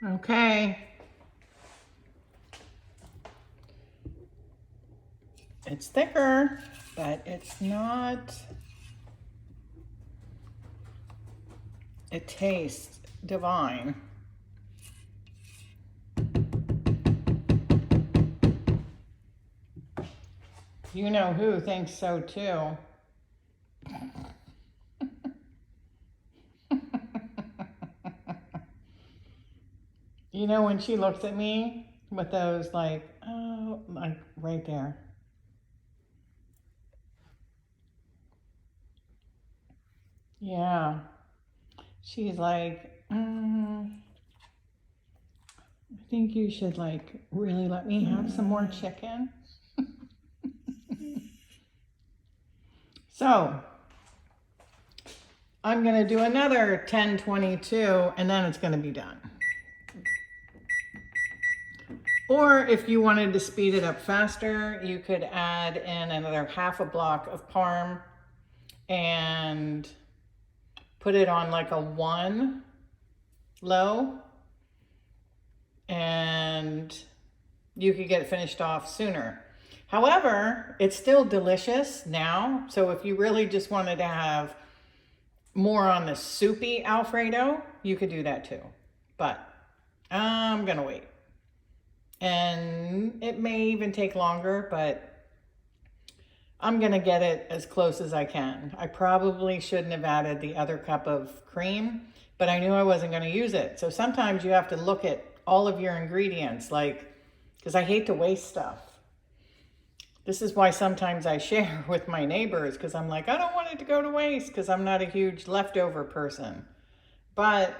Okay. It's thicker, but it's not, it tastes divine. You know who thinks so too. You know when she looks at me with those like, oh, like right there. Yeah. She's like, I think you should like really let me have some more chicken. So I'm gonna do another 1022 and then it's gonna be done. Or if you wanted to speed it up faster, you could add in another half a block of parm and put it on like a 1 low, and you could get it finished off sooner. However, it's still delicious now. So if you really just wanted to have more on the soupy Alfredo, you could do that too. But I'm gonna wait. And it may even take longer, but I'm gonna get it as close as I can. I probably shouldn't have added the other cup of cream, but I knew I wasn't gonna use it. So sometimes you have to look at all of your ingredients, like, because I hate to waste stuff. This is why sometimes I share with my neighbors, because I'm like, I don't want it to go to waste, because I'm not a huge leftover person. But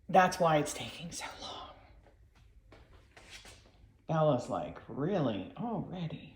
that's why it's taking so long. Bella's like, really? Already?